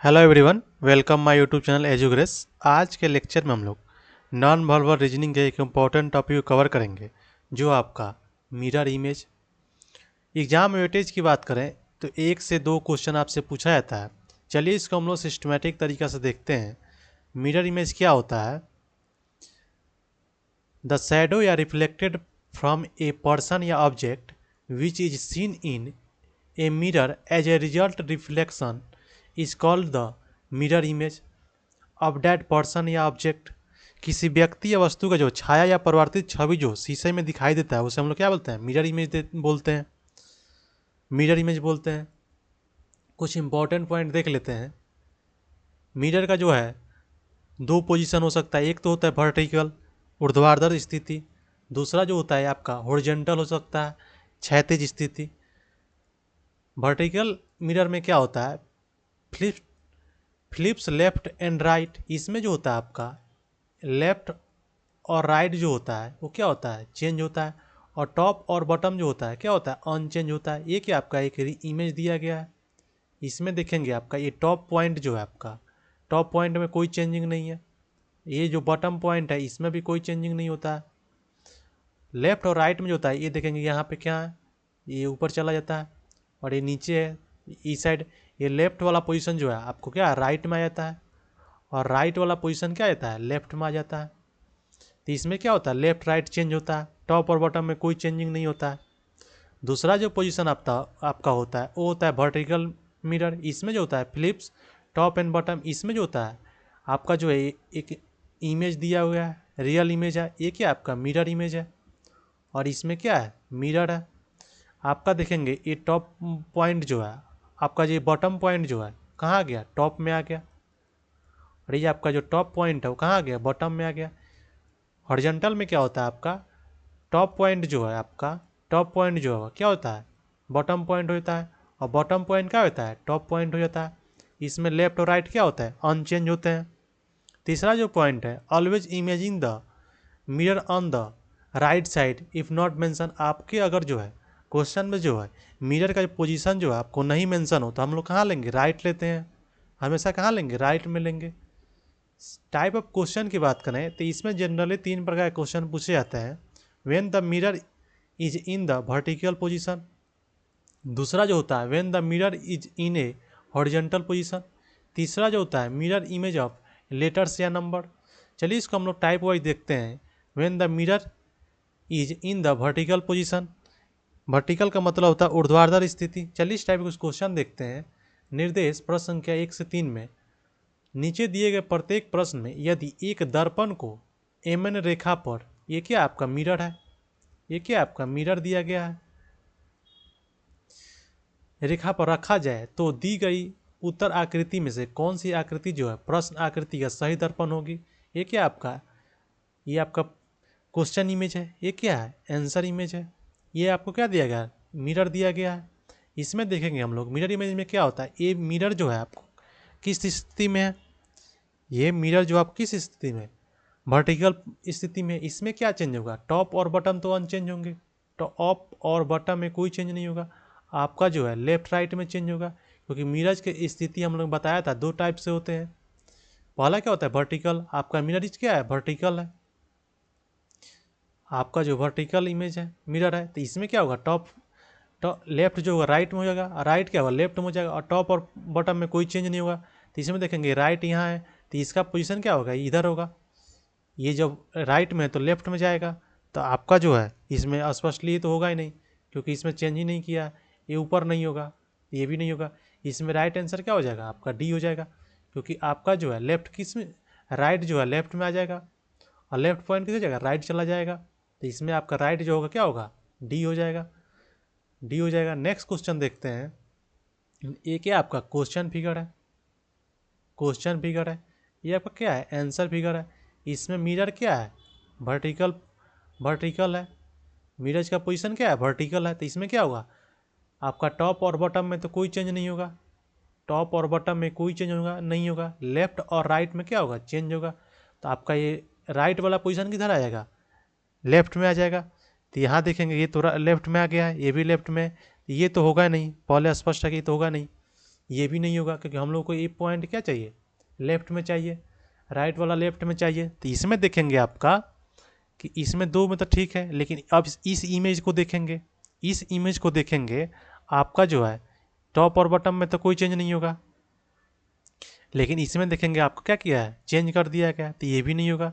Hello everyone, welcome my YouTube channel Edugrace. आज के lecture में हम लोग नॉन वर्बल रीजनिंग के एक इम्पॉर्टेंट टॉपिक को कवर करेंगे, जो आपका मिरर इमेज। एग्जाम वेटेज की बात करें तो 1 से 2 क्वेश्चन आपसे पूछा जाता है। चलिए इसको हम लोग सिस्टमेटिक तरीका से देखते हैं। मिरर इमेज क्या होता है? द शैडो या रिफ्लेक्टेड फ्रॉम ए पर्सन या object which is seen in a mirror as a result reflection is called the mirror image of that person या ऑब्जेक्ट। किसी व्यक्ति या वस्तु का जो छाया या परिवर्तित छवि जो शीशे में दिखाई देता है उसे हम लोग क्या बोलते हैं? मिरर इमेज बोलते हैं। मिरर इमेज बोलते हैं। कुछ इंपॉर्टेंट पॉइंट देख लेते हैं। मिरर का जो है 2 पोजीशन हो सकता है। एक तो होता है वर्टिकल, ऊर्ध्वाधर स्थिति। दूसरा जो होता है आपका हॉरिजॉन्टल हो सकता है, क्षैतिज स्थिति। वर्टिकल मिरर में क्या होता है? Flips left and right. इसमें जो होता है आपका लेफ्ट और राइट जो होता है वो क्या होता है? चेंज होता है। और टॉप और बॉटम जो होता है क्या होता है? अनचेंज होता है। ये क्या आपका एक इमेज दिया गया है। इसमें देखेंगे आपका ये टॉप पॉइंट जो है आपका, टॉप पॉइंट में कोई चेंजिंग नहीं है। ये जो बॉटम पॉइंट है इसमें भी कोई चेंजिंग नहीं होता है। लेफ्ट और राइट में जो होता है ये देखेंगे यहाँ पे क्या है, ये ऊपर चला जाता है और ये नीचे है इस साइड। ये लेफ्ट वाला पोजीशन जो है आपको क्या है? राइट में आ जाता है। और राइट वाला पोजीशन क्या आता है? लेफ्ट में आ जाता है। तो इसमें क्या होता है? लेफ्ट राइट चेंज होता है। टॉप और बॉटम में कोई चेंजिंग नहीं होता है। दूसरा जो पोजीशन आपका होता है वो होता है वर्टिकल मिरर। इसमें जो होता है फ्लिप्स टॉप एंड बॉटम। इसमें जो होता है आपका जो है एक इमेज दिया हुआ है, रियल इमेज है। ये क्या आपका मिरर इमेज है। और इसमें क्या है? मिरर है। आपका देखेंगे ये टॉप पॉइंट जो है आपका, ये बॉटम पॉइंट जो है कहाँ आ गया? टॉप में आ गया। और ये आपका जो टॉप पॉइंट है वो कहाँ आ गया? बॉटम में आ गया। हॉरिजॉन्टल में क्या होता है आपका? टॉप पॉइंट जो है आपका, टॉप पॉइंट जो है क्या होता है? बॉटम पॉइंट होता है। और बॉटम पॉइंट क्या होता है? टॉप पॉइंट हो जाता है। इसमें लेफ्ट और राइट क्या होता है? अनचेंज होते हैं। तीसरा जो पॉइंट है, always imagine the mirror on the right side if not mention. आपके अगर जो है क्वेश्चन में जो है मिरर का पोजीशन जो है आपको नहीं मेंशन हो तो हम लोग कहाँ लेंगे? राइट लेते हैं। हमेशा कहाँ लेंगे? राइट में लेंगे। टाइप ऑफ क्वेश्चन की बात करें तो इसमें जनरली 3 प्रकार के क्वेश्चन पूछे जाते हैं। When the mirror is in the vertical position. दूसरा जो होता है when the mirror is in A horizontal position. तीसरा जो होता है मिरर इमेज ऑफ लेटर्स या नंबर। चलिए इसको हम लोग टाइप वाइज देखते हैं। When the mirror is in the vertical position. Vertical का मतलब होता है ऊर्ध्वाधर स्थिति। चलिए इस टाइप के क्वेश्चन देखते हैं। निर्देश प्रश्न संख्या 1 से 3 में नीचे दिए गए प्रत्येक प्रश्न में यदि एक दर्पण को एमएन रेखा पर, ये क्या आपका मिरर है, ये क्या आपका मिरर दिया गया है, रेखा पर रखा जाए तो दी गई उत्तर आकृति में से कौन सी आकृति जो है प्रश्न आकृति का सही दर्पण होगी। ये क्या आपका, ये आपका क्वेश्चन इमेज है। ये क्या है? आंसर इमेज है। ये आपको क्या दिया गया है? मिरर दिया गया है। इसमें देखेंगे हम लोग मिरर इमेज में क्या होता है। ये मिरर जो है आपको किस स्थिति में है? ये मिरर जो आप किस स्थिति में? वर्टिकल स्थिति में। इसमें क्या चेंज होगा? टॉप और बटन तो अनचेंज होंगे। टॉप और बटन में कोई चेंज नहीं होगा। आपका जो है लेफ्ट राइट में चेंज होगा, क्योंकि मिरर के स्थिति हम लोग बताया था 2 टाइप से होते हैं। पहला क्या होता है? वर्टिकल। आपका मिरर क्या है? वर्टिकल है। आपका जो वर्टिकल इमेज है मिरर है तो इसमें क्या होगा? टॉप लेफ्ट जो होगा राइट में हो जाएगा, राइट क्या होगा? लेफ्ट में हो जाएगा। और टॉप और बॉटम में कोई चेंज नहीं होगा। तो इसमें देखेंगे राइट यहाँ है तो इसका पोजीशन क्या होगा? इधर होगा। ये जब राइट में है तो लेफ्ट में जाएगा। तो आपका जो है इसमें स्पष्टली तो होगा ही नहीं, क्योंकि इसमें चेंज ही नहीं किया। ये ऊपर नहीं होगा, ये भी नहीं होगा। इसमें राइट आंसर क्या हो जाएगा? आपका डी हो जाएगा, क्योंकि आपका जो है लेफ्ट किस में, राइट जो है लेफ्ट में आ जाएगा और लेफ्ट पॉइंट किस हो जाएगा? राइट चला जाएगा। तो इसमें आपका राइट जो होगा क्या होगा? डी हो जाएगा। डी हो जाएगा। नेक्स्ट क्वेश्चन देखते हैं। ये क्या आपका क्वेश्चन फिगर है, क्वेश्चन फिगर है। ये आपका क्या है? आंसर फिगर है। इसमें मिरर क्या है? वर्टिकल, वर्टिकल है। मिरर का पोजीशन क्या है? वर्टिकल है। तो इसमें क्या होगा? आपका टॉप और बॉटम में तो कोई चेंज नहीं होगा। टॉप और बॉटम में कोई चेंज होगा नहीं होगा। लेफ्ट और राइट में क्या होगा? चेंज होगा। तो आपका ये राइट वाला पोजीशन किधर आ जाएगा? लेफ्ट में आ जाएगा। तो यहाँ देखेंगे ये तो लेफ्ट में आ गया है, ये भी लेफ्ट में। ये तो होगा नहीं, पहले स्पष्ट है कि ये तो होगा नहीं। ये भी नहीं होगा क्योंकि हम लोग को ये पॉइंट क्या चाहिए, लेफ्ट में चाहिए, राइट वाला लेफ्ट में चाहिए। तो इसमें देखेंगे आपका कि इसमें दो में तो ठीक है, लेकिन अब इस इमेज को देखेंगे, इस इमेज को देखेंगे आपका जो है टॉप और बॉटम में तो कोई चेंज नहीं होगा, लेकिन इसमें देखेंगे आपको क्या किया है, चेंज कर दिया है क्या, तो ये भी नहीं होगा।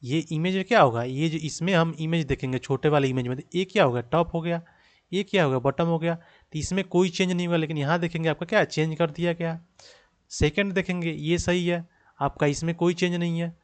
ये इमेज में क्या होगा, ये जो इसमें हम इमेज देखेंगे छोटे वाले इमेज में, तो ये क्या हो गया, टॉप हो गया, ये क्या हो गया, बॉटम हो गया। तो इसमें कोई चेंज नहीं होगा, लेकिन यहाँ देखेंगे आपका क्या चेंज कर दिया क्या। सेकंड देखेंगे ये सही है आपका, इसमें कोई चेंज नहीं है,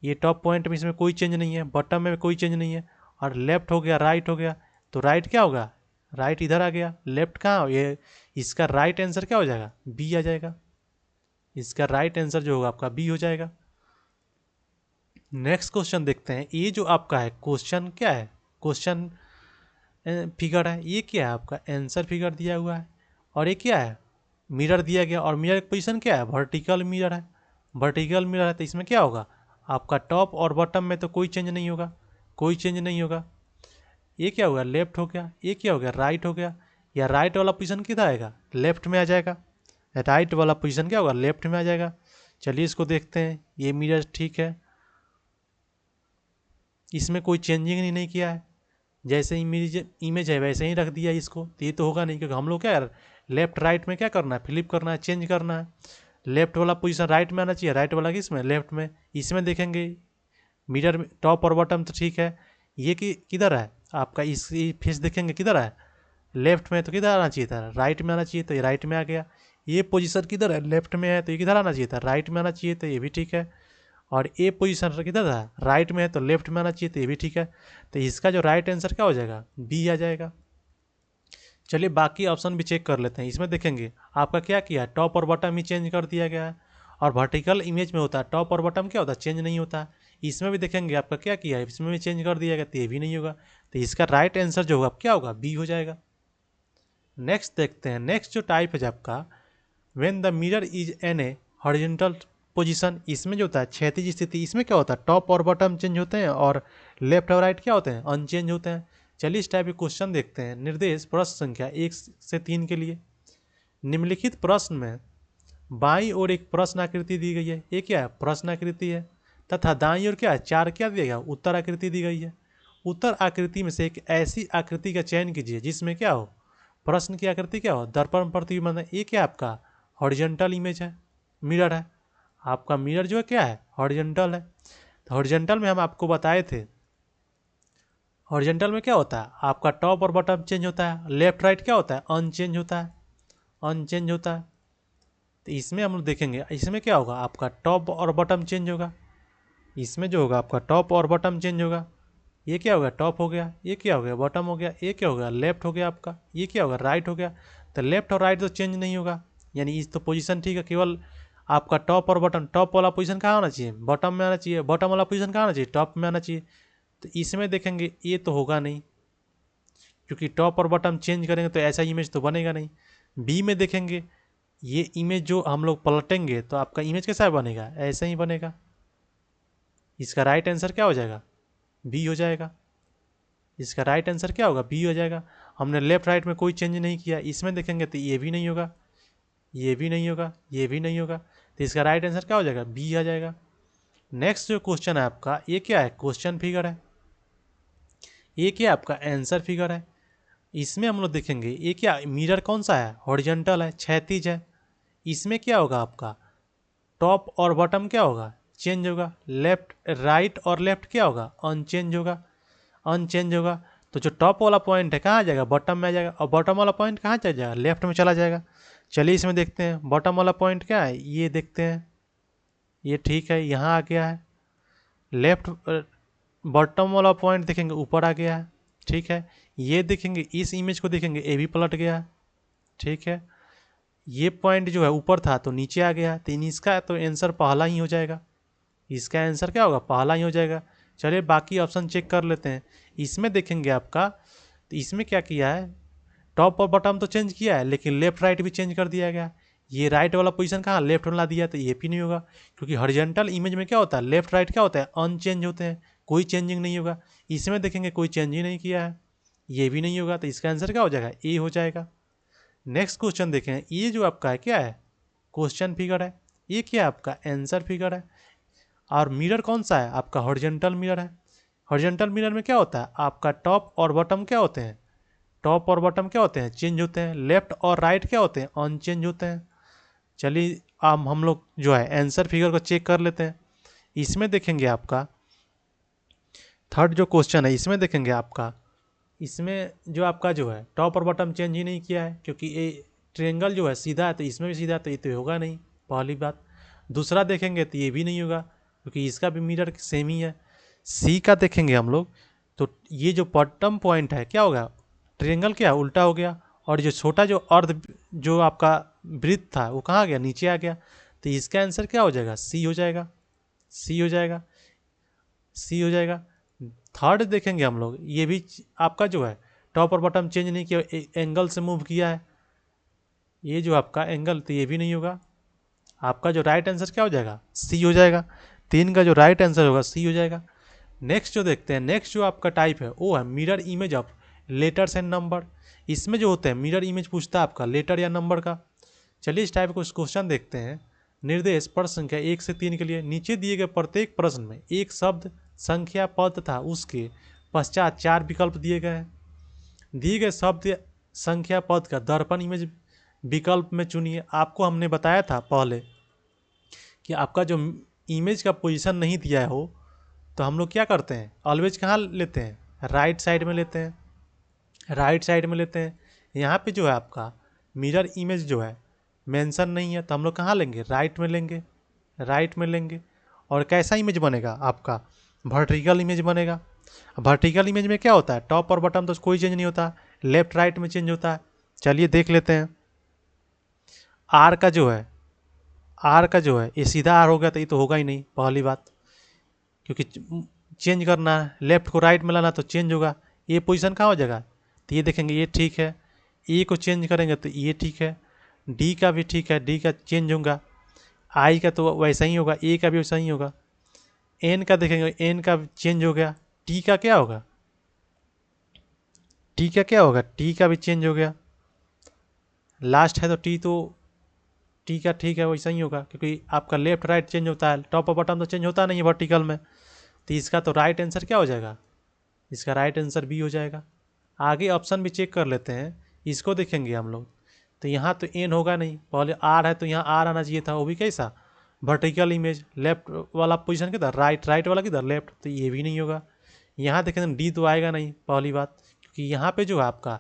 ये टॉप पॉइंट में इसमें कोई चेंज नहीं है, बॉटम में कोई चेंज नहीं है। और लेफ्ट हो गया, राइट हो गया, तो राइट क्या होगा, राइट इधर आ गया, लेफ्ट कहाँ, ये इसका राइट आंसर क्या हो जाएगा, बी आ जाएगा। इसका राइट आंसर जो होगा आपका बी हो जाएगा। नेक्स्ट क्वेश्चन देखते हैं। ये जो आपका है क्वेश्चन क्या है, क्वेश्चन फिगर है, ये क्या है आपका आंसर फिगर दिया हुआ है, और ये क्या है, मिरर दिया गया, और मिरर की पोजीशन क्या है, वर्टिकल मिरर है, वर्टिकल मिरर है। तो इसमें क्या होगा आपका टॉप और बॉटम में तो कोई चेंज नहीं होगा, कोई चेंज नहीं होगा। ये क्या हो गया, लेफ्ट हो गया, ये क्या हो गया, राइट हो गया, या राइट वाला पोजीशन किधर आएगा, लेफ्ट में आ जाएगा, राइट वाला पोजीशन क्या होगा, लेफ्ट में आ जाएगा। चलिए इसको देखते हैं, ये मिरर ठीक है, इसमें कोई चेंजिंग नहीं किया है, जैसे इमेज इमेज है वैसे ही रख दिया इसको, तो ये तो होगा नहीं, क्योंकि हम लोग क्या यार लेफ्ट राइट में क्या करना है, फ्लिप करना है, चेंज करना है। लेफ्ट वाला पोजीशन राइट में आना चाहिए, राइट वाला किस में, लेफ्ट में। इसमें देखेंगे मिरर में टॉप और बॉटम तो ठीक है, ये कि किधर है आपका, इस फेस देखेंगे किधर है, लेफ्ट में, तो किधर आना चाहिए था, राइट में आना चाहिए, तो ये राइट में आ गया। ये पोजीशन किधर है, लेफ्ट में है, तो ये किधर आना चाहिए था, राइट में आना चाहिए, तो ये भी ठीक है। और ए पोजीशन किधर है, राइट में है, तो लेफ्ट में आना चाहिए, तो ये भी ठीक है। तो इसका जो राइट आंसर क्या हो जाएगा, बी आ जाएगा। चलिए बाकी ऑप्शन भी चेक कर लेते हैं। इसमें देखेंगे आपका क्या किया है, टॉप और बॉटम ही चेंज कर दिया गया है, और वर्टिकल इमेज में होता है टॉप और बॉटम क्या होता है, चेंज नहीं होता। इसमें भी देखेंगे आपका क्या किया है, इसमें भी चेंज कर दिया गया, तो ये भी नहीं होगा। तो इसका राइट आंसर जो होगा क्या होगा, बी हो जाएगा। नेक्स्ट देखते हैं। नेक्स्ट जो टाइप है आपका, when the mirror is in a horizontal position, इसमें जो होता है क्षैतिज स्थिति, इसमें क्या होता है, टॉप और बॉटम चेंज होते हैं, और लेफ्ट और राइट क्या होते हैं, अनचेंज होते हैं। चलिए इस टाइप के क्वेश्चन देखते हैं। निर्देश प्रश्न संख्या 1 से 3 के लिए। निम्नलिखित प्रश्न में बाईं ओर एक प्रश्न आकृति दी गई है, ये क्या है, प्रश्न आकृति है, तथा दाईं ओर क्या है, चार क्या दिया गया, उत्तर आकृति दी गई है। उत्तर आकृति में से एक ऐसी आकृति का चयन कीजिए जिसमें क्या हो, प्रश्न की आकृति क्या हो, दर्पण प्रतिबिंब है। ये क्या आपका हॉरिजॉन्टल इमेज है, मिरर है, आपका मिरर जो है क्या है, हॉरिजॉन्टल है। तो हॉरिजॉन्टल में हम आपको बताए थे, हॉरिजॉन्टल में क्या होता है आपका टॉप और बॉटम चेंज होता है, लेफ्ट राइट क्या होता है, अनचेंज होता है, अनचेंज होता है। तो इसमें हम लोग देखेंगे, इसमें क्या होगा आपका टॉप और बॉटम चेंज होगा, इसमें जो होगा आपका टॉप और बॉटम चेंज होगा। ये क्या हो गया, टॉप हो गया, ये क्या हो गया, बॉटम हो गया, ये क्या हो गया, लेफ्ट हो गया आपका, ये क्या होगा, राइट हो गया। तो लेफ्ट और राइट तो चेंज नहीं होगा, यानी इस तो पोजीशन ठीक है, केवल आपका टॉप और बॉटम, टॉप वाला पोजीशन कहाँ आना चाहिए, बॉटम में आना चाहिए, बॉटम वाला पोजीशन कहाँ आना चाहिए, टॉप में आना चाहिए। तो इसमें देखेंगे ये तो होगा नहीं, क्योंकि टॉप और बॉटम चेंज करेंगे तो ऐसा इमेज तो बनेगा नहीं। बी में देखेंगे, ये इमेज जो हम लोग पलटेंगे तो आपका इमेज कैसा बनेगा, ऐसा ही बनेगा। इसका राइट आंसर क्या हो जाएगा, बी हो जाएगा। इसका राइट आंसर क्या होगा, बी हो जाएगा। हमने लेफ्ट राइट में कोई चेंज नहीं किया, इसमें देखेंगे तो ये भी नहीं होगा, ये भी नहीं होगा, ये भी नहीं होगा। तो इसका राइट आंसर क्या हो जाएगा, बी आ जाएगा। नेक्स्ट जो क्वेश्चन है आपका, ये क्या है, क्वेश्चन फिगर है, ये क्या आपका आंसर फिगर है। इसमें हम लोग देखेंगे ये क्या, मिरर कौन सा है, हॉरिजॉन्टल है, क्षैतिज है। इसमें क्या होगा आपका, टॉप और बॉटम क्या होगा, चेंज होगा, लेफ्ट राइट और लेफ्ट क्या होगा, अनचेंज होगा, अनचेंज होगा। तो जो टॉप वाला पॉइंट है कहाँ आ जाएगा, बॉटम में आ जाएगा, और बॉटम वाला पॉइंट कहाँ चला जाएगा, लेफ्ट में चला जाएगा। चलिए इसमें देखते हैं बॉटम वाला पॉइंट क्या है, ये देखते हैं, ये ठीक है, यहाँ आ गया है। लेफ्ट बॉटम वाला पॉइंट देखेंगे ऊपर आ गया है, ठीक है। ये देखेंगे, इस इमेज को देखेंगे, ये भी पलट गया है, ठीक है। ये पॉइंट जो है ऊपर था तो नीचे आ गया, तो इसका तो आंसर पहला ही हो जाएगा, इसका आंसर क्या होगा, पहला ही हो जाएगा। चलिए बाकी ऑप्शन चेक कर लेते हैं। इसमें देखेंगे आपका, तो इसमें क्या किया है, टॉप और बॉटम तो चेंज किया है, लेकिन लेफ्ट राइट भी चेंज कर दिया गया। ये राइट वाला पोजीशन कहाँ, लेफ्ट में ला दिया, तो ये भी नहीं होगा, क्योंकि हॉरिजॉन्टल इमेज में क्या होता है, लेफ्ट राइट क्या होता है, अनचेंज होते हैं, कोई चेंजिंग नहीं होगा। इसमें देखेंगे कोई चेंज ही नहीं किया है, ये भी नहीं होगा। तो इसका आंसर क्या हो जाएगा, ए हो जाएगा। नेक्स्ट क्वेश्चन देखें, ये जो आपका है क्या है, क्वेश्चन फिगर है, ये क्या है आपका आंसर फिगर है। और मिरर कौन सा है आपका, हॉरिजॉन्टल मिरर है। हॉरिजॉन्टल मिरर में क्या होता है आपका, टॉप और बॉटम क्या होते हैं, टॉप और बॉटम क्या होते हैं, चेंज होते हैं। लेफ्ट और राइट क्या होते हैं, अनचेंज होते हैं। चलिए अब हम लोग जो है आंसर फिगर को चेक कर लेते हैं। इसमें देखेंगे आपका थर्ड जो क्वेश्चन है, इसमें देखेंगे आपका, इसमें जो आपका जो है टॉप और बॉटम चेंज ही नहीं किया है, क्योंकि ये ट्रेंगल जो है सीधा है, तो इसमें भी सीधा है, तो ये तो होगा नहीं, पहली बात। दूसरा देखेंगे तो ये भी नहीं होगा, क्योंकि इसका भी मिरर सेम ही है। सी का देखेंगे हम लोग, तो ये जो बॉटम पॉइंट है क्या होगा, ट्रेंगल क्या है, उल्टा हो गया। और जो छोटा जो अर्ध जो आपका वृत्त था वो कहाँ गया, नीचे आ गया। तो इसका आंसर क्या हो जाएगा, सी हो जाएगा, सी हो जाएगा, सी हो जाएगा। थर्ड देखेंगे हम लोग, ये भी आपका जो है टॉप और बॉटम चेंज नहीं किया, एंगल से मूव किया है, ये जो आपका एंगल, तो ये भी नहीं होगा। आपका जो राइट आंसर क्या हो जाएगा, सी हो जाएगा। तीन का जो राइट आंसर होगा सी हो जाएगा। नेक्स्ट जो देखते हैं, नेक्स्ट जो आपका टाइप है वो है mirror image of letters and number. इसमें जो होते हैं मिरर इमेज पूछता है आपका लेटर या नंबर का। चलिए इस टाइप का कुछ क्वेश्चन देखते हैं। निर्देश प्रश्न संख्या 1 से 3 के लिए नीचे दिए गए प्रत्येक प्रश्न में एक शब्द, संख्या, पद तथा उसके पश्चात 4 विकल्प दिए गए हैं। दिए गए शब्द, संख्या, पद का दर्पण इमेज विकल्प में चुनिए। आपको हमने बताया था पहले कि आपका जो इमेज का पोजीशन नहीं दिया हो, तो हम लोग क्या करते हैं, ऑलवेज कहाँ लेते हैं, राइट साइड में लेते हैं, राइट साइड में लेते हैं। यहाँ पे जो है आपका मिरर इमेज जो है मेंशन नहीं है, तो हम लोग कहाँ लेंगे, राइट में लेंगे, राइट में लेंगे। और कैसा इमेज बनेगा आपका, वर्टिकल इमेज बनेगा। वर्टिकल इमेज में क्या होता है, टॉप और बॉटम तो कोई चेंज नहीं होता, लेफ्ट राइट में चेंज होता है। चलिए देख लेते हैं। आर का जो है, आर का जो है ये सीधा आर हो गया, तो ये तो होगा ही नहीं, पहली बात, क्योंकि चेंज करना है, लेफ्ट को राइट में लाना तो चेंज होगा। ये पोजीशन कहाँ हो जाएगा, तो ये देखेंगे ये ठीक है। ए को चेंज करेंगे तो ये ठीक है। डी का भी ठीक है, डी का चेंज होगा। आई का तो वैसा ही होगा, ए का भी वैसा ही होगा। एन का देखेंगे, एन का चेंज हो गया। टी का क्या होगा, टी का क्या होगा, टी का भी चेंज हो गया। लास्ट है तो टी, तो टी का ठीक है वैसा ही होगा, क्योंकि आपका लेफ्ट राइट चेंज होता है, टॉप और बॉटम तो चेंज होता नहीं है वर्टिकल में। तो इसका तो राइट आंसर क्या हो जाएगा, इसका राइट आंसर बी हो जाएगा। आगे ऑप्शन भी चेक कर लेते हैं, इसको देखेंगे हम लोग। तो यहाँ तो एन होगा नहीं, पहले आर है तो यहाँ आर आना चाहिए था, वो भी कैसा, वर्टिकल इमेज। लेफ्ट वाला पोजीशन किधर, राइट, राइट वाला किधर, लेफ्ट, तो ये भी नहीं होगा। यहाँ देखें डी तो आएगा नहीं, पहली बात, क्योंकि यहाँ पे जो है आपका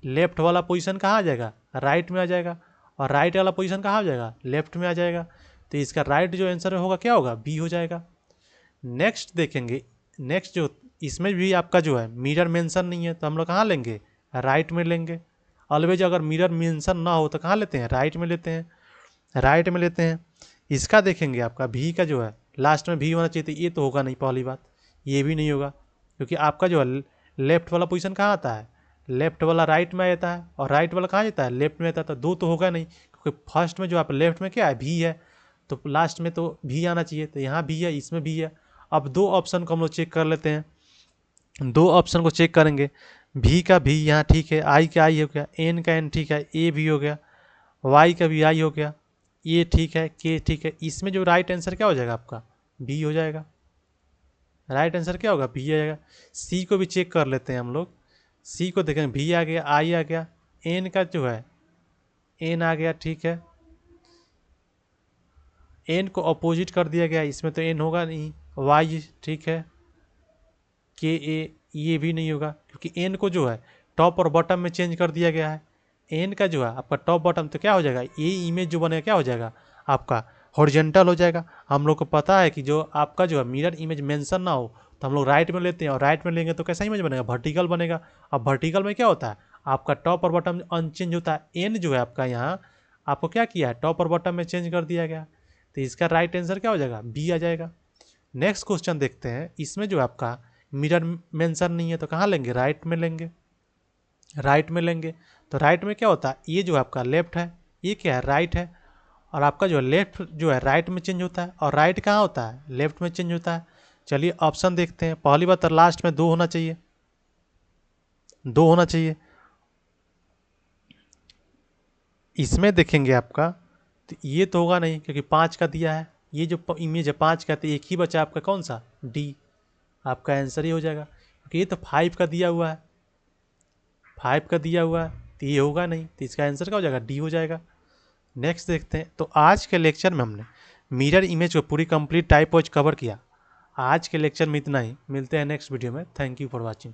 लेफ्ट वाला पोजीशन कहाँ आ जाएगा, राइट में आ जाएगा। और राइट वाला पोजीशन कहाँ आ जाएगा, लेफ्ट में आ जाएगा। तो इसका राइट जो आंसर होगा क्या होगा, बी हो जाएगा। नेक्स्ट देखेंगे, नेक्स्ट जो इसमें भी आपका जो है मिरर मेंशन नहीं है, तो हम लोग कहाँ लेंगे, राइट में लेंगे। ऑलवेज अगर मिरर मेंशन ना हो तो कहाँ लेते हैं, राइट में लेते हैं, राइट में लेते हैं। इसका देखेंगे आपका भी का जो है लास्ट में भी होना चाहिए, तो ये तो होगा नहीं, पहली बात, ये भी नहीं होगा, क्योंकि आपका जो है लेफ्ट वाला पोजीशन कहाँ आता है, लेफ्ट वाला राइट में आता है, और राइट वाला कहाँ जाता है, लेफ्ट में आता है। तो दो तो होगा नहीं, क्योंकि फर्स्ट में जो आप लेफ्ट में क्या है, भी है, तो लास्ट में तो भी आना चाहिए, तो यहाँ भी है, इसमें भी है। अब दो ऑप्शन को हम लोग चेक कर लेते हैं, दो ऑप्शन को चेक करेंगे। भी का भी यहाँ ठीक है, आई का आई हो गया, एन का एन ठीक है, ए भी हो गया, वाई का भी आई हो गया, ये ठीक है, के ठीक है। इसमें जो राइट आंसर क्या हो जाएगा आपका, बी हो जाएगा। राइट आंसर क्या होगा, बी आ जाएगा। सी को भी चेक कर लेते हैं हम लोग। सी को देखें, भी आ गया, आई आ गया, एन का जो है एन आ गया, ठीक है। एन को अपोजिट कर दिया गया, इसमें तो एन होगा नहीं। वाई ठीक है, के ए, ये भी नहीं होगा, क्योंकि एन को जो है टॉप और बॉटम में चेंज कर दिया गया है। एन का जो है आपका टॉप बॉटम तो क्या हो जाएगा, ये इमेज जो बनेगा क्या हो जाएगा आपका, हॉरिजॉन्टल हो जाएगा। हम लोग को पता है कि जो आपका जो है मिरर इमेज मेंशन ना हो, तो हम लोग राइट में लेते हैं, और राइट में लेंगे तो कैसा इमेज बनेगा, वर्टिकल बनेगा। अब वर्टिकल में क्या होता है, आपका टॉप और बॉटम अनचेंज होता है। एन जो है आपका यहाँ आपको क्या किया है, टॉप और बॉटम में चेंज कर दिया गया, तो इसका राइट आंसर क्या हो जाएगा, बी आ जाएगा। नेक्स्ट क्वेश्चन देखते हैं, इसमें जो आपका मिरर मेंशन नहीं है, तो कहाँ लेंगे, राइट में लेंगे, राइट में लेंगे। तो राइट में क्या होता है, ये जो आपका लेफ्ट है, ये क्या है, राइट है। और आपका जो लेफ्ट जो है राइट में चेंज होता है, और राइट कहाँ होता है, लेफ्ट में चेंज होता है। चलिए ऑप्शन देखते हैं। पहली बात तो लास्ट में दो होना चाहिए, दो होना चाहिए। इसमें देखेंगे आपका तो ये तो होगा नहीं क्योंकि 5 का दिया है, ये जो इमेज है 5 का, तो एक ही बचा आपका कौन सा, डी। आपका आंसर ही हो जाएगा क्योंकि ये तो 5 का दिया हुआ है, 5 का दिया हुआ है, तो ये होगा नहीं, तो इसका आंसर क्या हो जाएगा, डी हो जाएगा। नेक्स्ट देखते हैं। तो आज के लेक्चर में हमने मिरर इमेज को पूरी कंप्लीट टाइप वॉच कवर किया। आज के लेक्चर में इतना ही, मिलते हैं नेक्स्ट वीडियो में। Thank you for watching.